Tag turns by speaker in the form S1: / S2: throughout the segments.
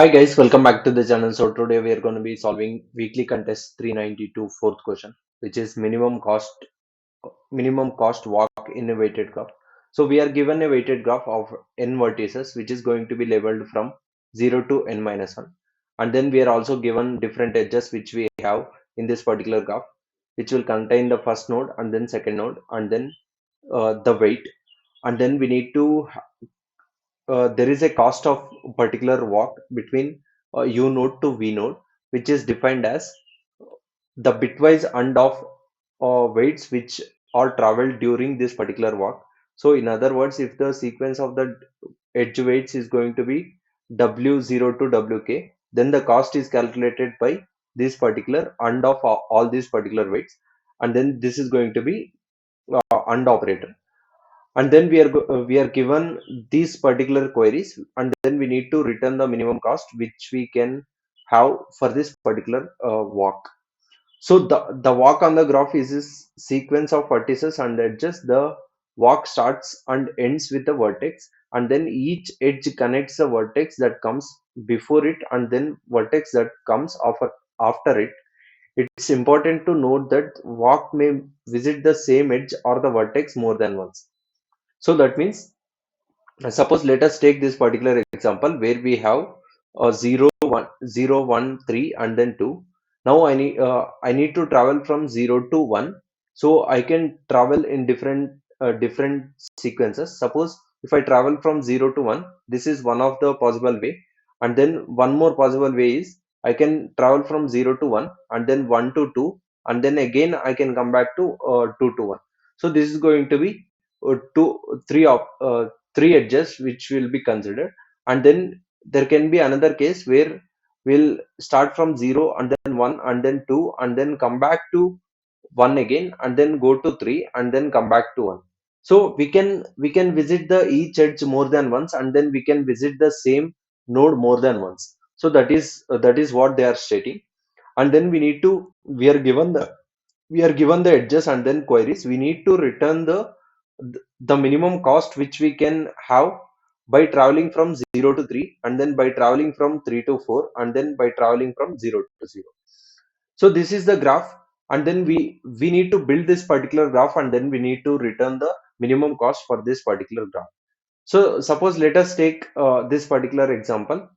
S1: Hi guys, welcome back to the channel. So today we are going to be solving weekly contest 392 fourth question, which is minimum cost walk in a weighted graph. So we are given a weighted graph of n vertices, which is going to be labeled from 0 to n minus 1. And then we are also given different edges which we have in this particular graph, which will contain the first node and then second node and then the weight. And then we need to there is a cost of particular walk between U node to V node, which is defined as the bitwise and of weights which are traveled during this particular walk. So in other words, if the sequence of the edge weights is going to be W0 to WK, then the cost is calculated by this particular and of all these particular weights, and then this is going to be and operator. And then we are given these particular queries, and then we need to return the minimum cost which we can have for this particular walk. So the walk on the graph is this sequence of vertices and edges. The walk starts and ends with a vertex, and then each edge connects the vertex that comes before it and then vertex that comes after it. It's important to note that walk may visit the same edge or the vertex more than once. So that means, suppose let us take this particular example where we have 0 1 0 1 3 and then 2. Now I need to travel from 0 to 1, so I can travel in different sequences. Suppose if I travel from 0 to 1, this is one of the possible way, and then one more possible way is I can travel from 0 to 1 and then 1 to 2, and then again I can come back to 2 to 1. So this is going to be three of three edges which will be considered. And then there can be another case where we'll start from 0 and then 1 and then 2 and then come back to 1 again and then go to 3 and then come back to 1. So we can visit the each edge more than once, and then we can visit the same node more than once. So that is what they are stating. And then we are given the edges and then queries. We need to return the minimum cost which we can have by traveling from 0 to 3, and then by traveling from 3 to 4, and then by traveling from 0 to 0. So this is the graph, and then we need to build this particular graph, and then we need to return the minimum cost for this particular graph. So suppose let us take this particular example.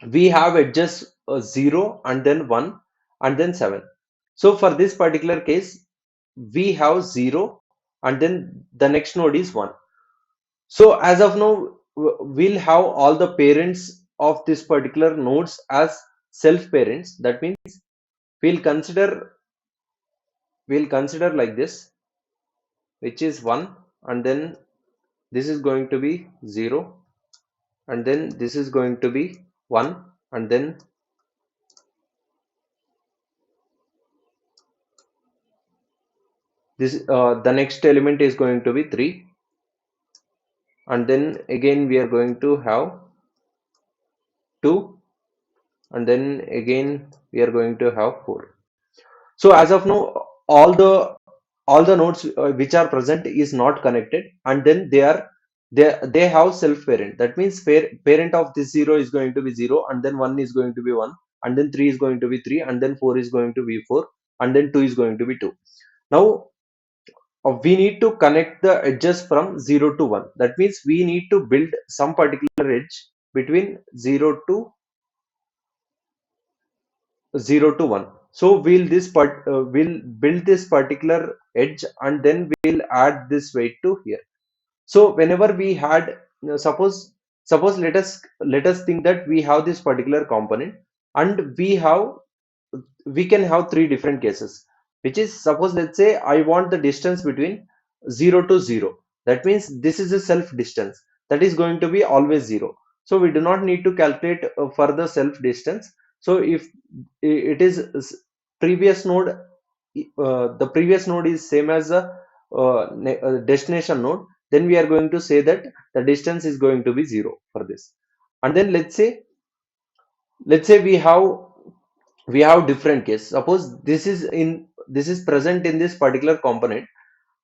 S1: We have edges 0 and then 1 and then 7. So for this particular case, we have 0 and then the next node is 1. So as of now, we'll have all the parents of this particular nodes as self parents. That means we'll consider we'll consider like this, which is 1, and then this is going to be 0, and then this is going to be 1, and then this the next element is going to be 3, and then again we are going to have 2, and then again we are going to have 4. So as of now, all the nodes which are present is not connected, and then they have self parent. That means parent of this 0 is going to be 0, and then 1 is going to be 1, and then 3 is going to be 3, and then 4 is going to be 4, and then 2 is going to be 2. Now we need to connect the edges from 0 to 1. That means we need to build some particular edge between 0 to 1. So we'll build this particular edge, and then we'll add this weight to here. So whenever we had, suppose let us think that we have this particular component, and we can have three different cases, which is, suppose let's say I want the distance between 0 to 0. That means this is a self distance that is going to be always 0. So we do not need to calculate for the self distance. So if it is previous node, the previous node is same as the destination node, then we are going to say that the distance is going to be 0 for this. And then let's say we have different case. Suppose this is present in this particular component,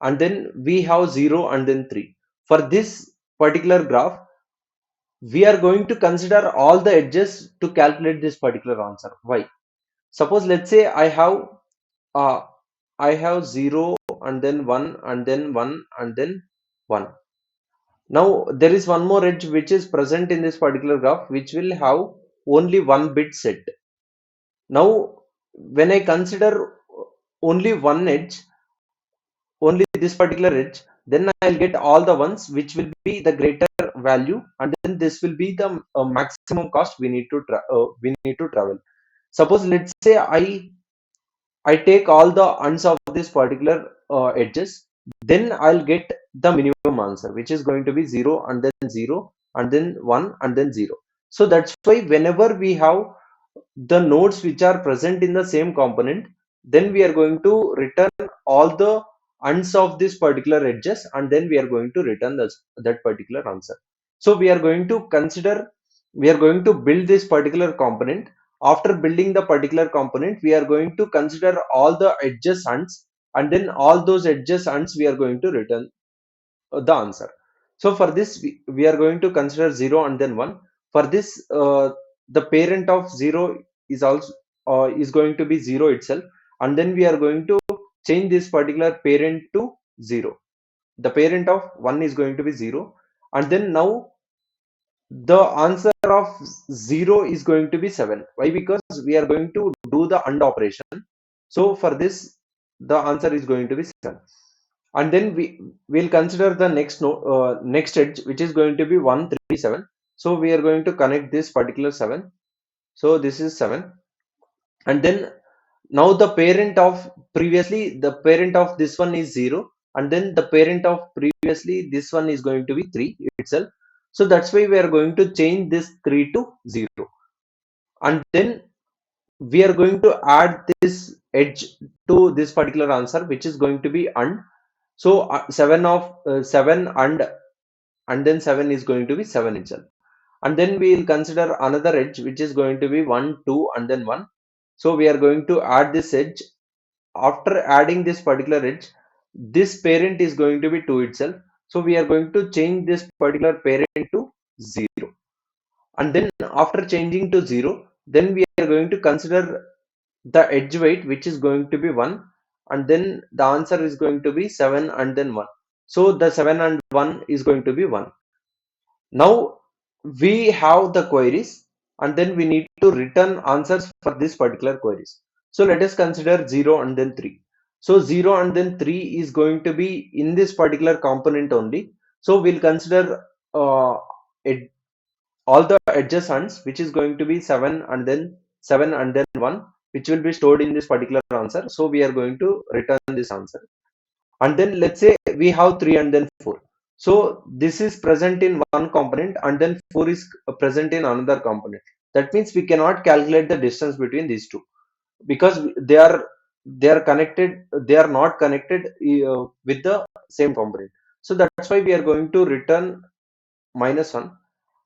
S1: and then we have 0 and then 3. For this particular graph, we are going to consider all the edges to calculate this particular answer. Why? Suppose let's say uh, I have 0 and then 1 and then 1 and then 1. Now there is one more edge which is present in this particular graph which will have only one bit set. Now when I consider only one edge, only this particular edge, then I'll get all the ones which will be the greater value, and then this will be the maximum cost we need to travel. Suppose let's say I take all the ends of this particular edges, then I'll get the minimum answer, which is going to be 0 and then 0 and then 1 and then 0. So that's why whenever we have the nodes which are present in the same component, then we are going to return all the ends of this particular edges, and then we are going to return that particular answer. So we are going to build this particular component. After building the particular component, we are going to consider all the edges ends, and then all those edges ends we are going to return the answer. So for this we are going to consider 0 and then 1. For this the parent of 0 is also is going to be 0 itself, and then we are going to change this particular parent to 0. The parent of 1 is going to be 0, and then now the answer of 0 is going to be 7. Why? Because we are going to do the AND operation. So for this the answer is going to be 7. And then we will consider the next edge, which is going to be 137. So we are going to connect this particular 7. So this is 7, and then now the parent of the parent of this one is 0, and then the parent of previously this one is going to be 3 itself. So that's why we are going to change this 3 to 0, and then we are going to add this edge to this particular answer, which is going to be AND. So 7 and then 7 is going to be 7 itself. And then we will consider another edge which is going to be 1, 2 and then 1. So we are going to add this edge. After adding this particular edge, this parent is going to be 2 itself. So we are going to change this particular parent to 0. And then after changing to 0, then we are going to consider the edge weight, which is going to be 1, and then the answer is going to be 7 and then 1. So the 7 and 1 is going to be 1. Now we have the queries, and then we need to return answers for this particular queries. So let us consider 0 and then 3. So 0 and then 3 is going to be in this particular component only. So we'll consider it, all the adjacents, which is going to be 7 and then 1, which will be stored in this particular answer. So we are going to return this answer. And then let's say we have 3 and then 4. So this is present in one component, and then 4 is present in another component. That means we cannot calculate the distance between these two, because they are connected, they are not connected with the same component. So that's why we are going to return -1,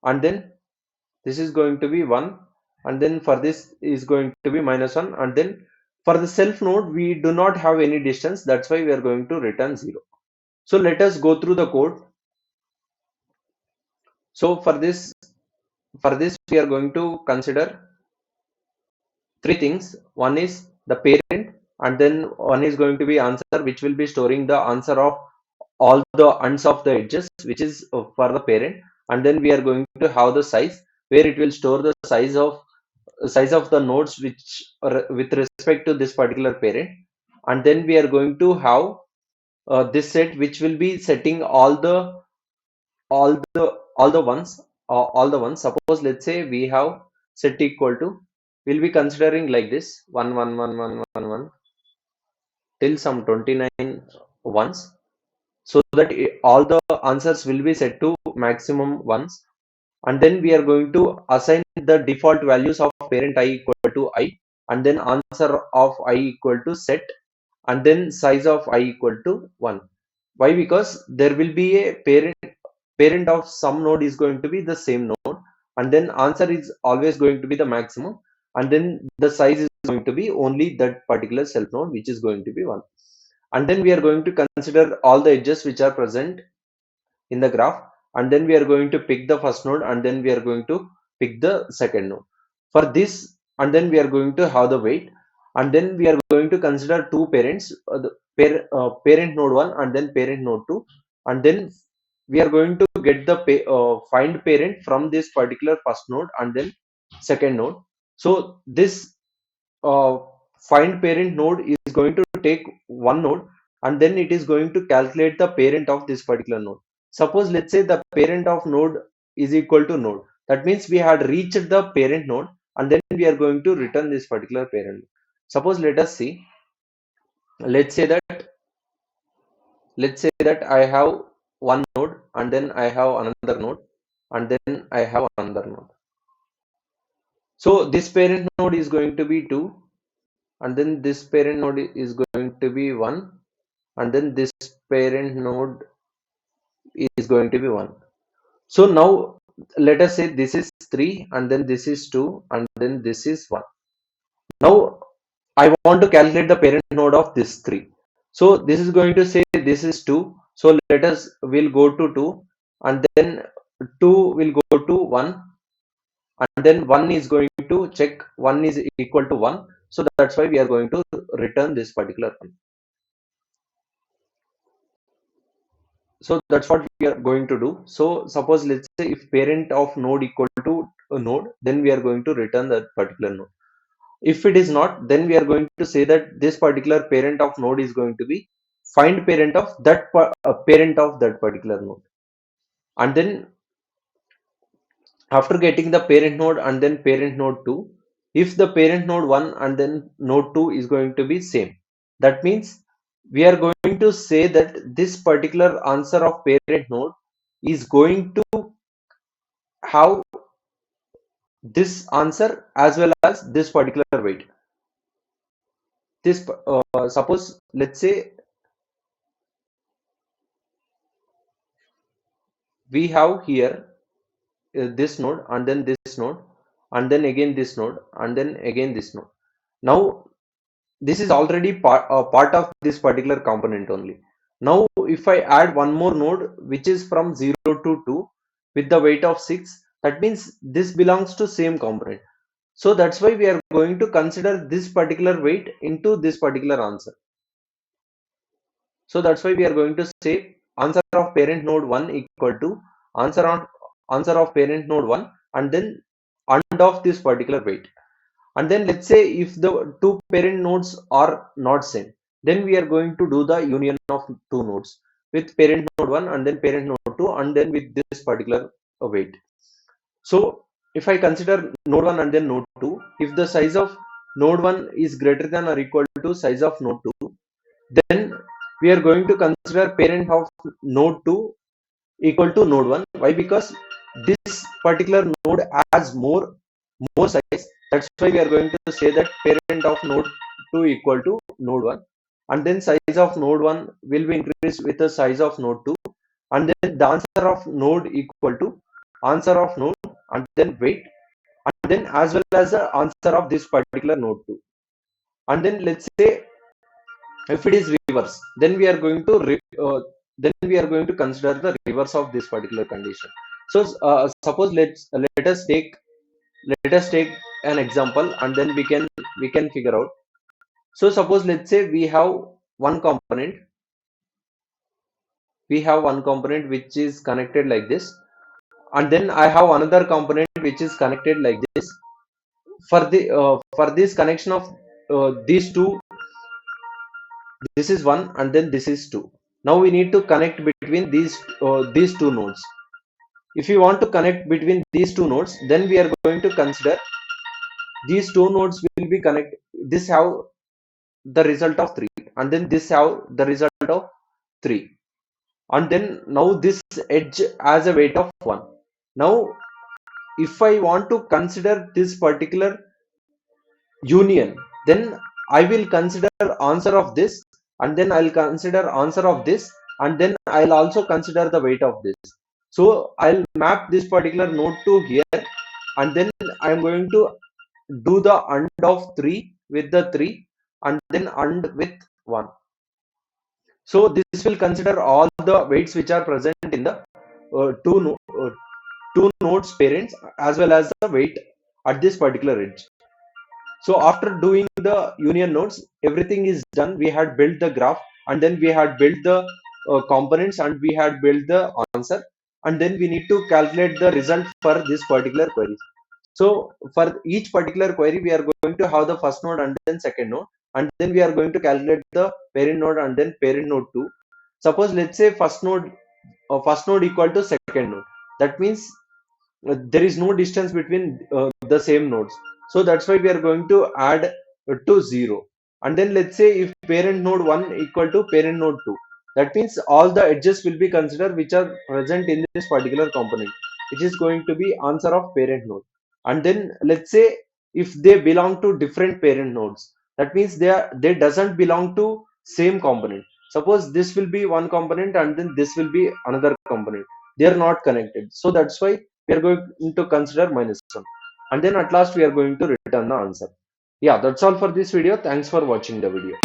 S1: and then this is going to be 1, and then for this is going to be -1, and then for the self node we do not have any distance. That's why we are going to return 0. So let us go through the code. So for this we are going to consider three things. One is the parent, and then one is going to be answer, which will be storing the answer of all the ends of the edges, which is for the parent. And then we are going to have the size, where it will store the size of the nodes which are with respect to this particular parent. And then we are going to have this set, which will be setting all the ones, suppose let's say we have set equal to, we'll be considering like this 1 1 1 1 1 1 till some 29 ones, so that all the answers will be set to maximum ones. And then we are going to assign the default values of parent I equal to I, and then answer of I equal to set, and then size of I equal to 1. Why? Because there will be a parent of some node is going to be the same node, and then answer is always going to be the maximum, and then the size is going to be only that particular self node, which is going to be 1. And then we are going to consider all the edges which are present in the graph, and then we are going to pick the first node, and then we are going to pick the second node. For this, and then we are going to have the weight, and then we are going to consider two parents, parent node 1 and then parent node 2, and then we are going to get the find parent from this particular first node and then second node. So this uh, find parent node is going to take one node, and then it is going to calculate the parent of this particular node. Suppose let's say the parent of node is equal to node. That means we had reached the parent node, and then we are going to return this particular parent. Suppose let us see. Let's say that I have one node, and then I have another node, and then I have another node. So this parent node is going to be 2, and then this parent node is going to be 1, and then this parent node is going to be 1. So now let us say this is 3, and then this is 2, and then this is 1. Now I want to calculate the parent node of this 3. So this is going to say this is 2. So we'll go to 2, and then 2 will go to 1, and then 1 is going to check 1 is equal to 1. So that's why we are going to return this particular one. So that's what we are going to do. So suppose let's say if parent of node equal to a node, then we are going to return that particular node. If it is not, then we are going to say that this particular parent of node is going to be find parent of that parent of that particular node. And then after getting the parent node and then parent node 2, if the parent node 1 and then node 2 is going to be same, that means we are going to say that this particular answer of parent node is going to have this answer as well as this particular weight. This suppose let's say we have here this node, and then this node, and then again this node, and then again this node. Now this is already part of this particular component only. Now if I add one more node which is from 0 to 2 with the weight of 6, that means this belongs to same component. So that's why we are going to consider this particular weight into this particular answer. So that's why we are going to say answer of parent node 1 equal to answer of parent node 1, and then and of this particular weight. And then let's say if the two parent nodes are not same, then we are going to do the union of two nodes with parent node 1 and then parent node 2, and then with this particular weight. So if I consider node 1 and then node 2, if the size of node 1 is greater than or equal to size of node 2, then we are going to consider parent of node 2 equal to node 1. Why? Because this particular node has more size. That's why we are going to say that parent of node 2 equal to node 1, and then size of node 1 will be increased with the size of node 2, and then the answer of node equal to answer of node, and then weight, and then as well as the answer of this particular node 2. And then let's say if it is reverse, then we are going to consider the reverse of this particular condition. So suppose let us take an example, and then we can figure out. So suppose let's say we have one component which is connected like this, and then I have another component which is connected like this. For this connection of these two, this is 1 and then this is 2. Now we need to connect between these two nodes. If you want to connect between these two nodes, then we are going to consider these two nodes will be connected. This have the result of 3, and then this have the result of 3, and then now this edge has a weight of 1. Now if I want to consider this particular union, then I will consider answer of this, and then I'll consider answer of this, and then I'll also consider the weight of this. So I'll map this particular node to here, and then I'm going to do the AND of 3 with the 3, and then AND with 1. So this will consider all the weights which are present in the two nodes parents as well as the weight at this particular edge. So after doing the union nodes, everything is done. We had built the graph, and then we had built the components, and we had built the answer, and then we need to calculate the result for this particular query. So for each particular query, we are going to have the first node and then second node, and then we are going to calculate the parent node and then parent node 2. Suppose let's say first node equal to second node. That means there is no distance between the same nodes, so that's why we are going to add to 0. And then let's say if parent node 1 equal to parent node 2, that means all the edges will be considered which are present in this particular component, which is going to be answer of parent node. And then let's say if they belong to different parent nodes, that means they doesn't belong to same component. Suppose this will be one component and then this will be another component, they are not connected, so that's why we are going to consider -1, and then at last we are going to return the answer. Yeah, that's all for this video. Thanks for watching the video.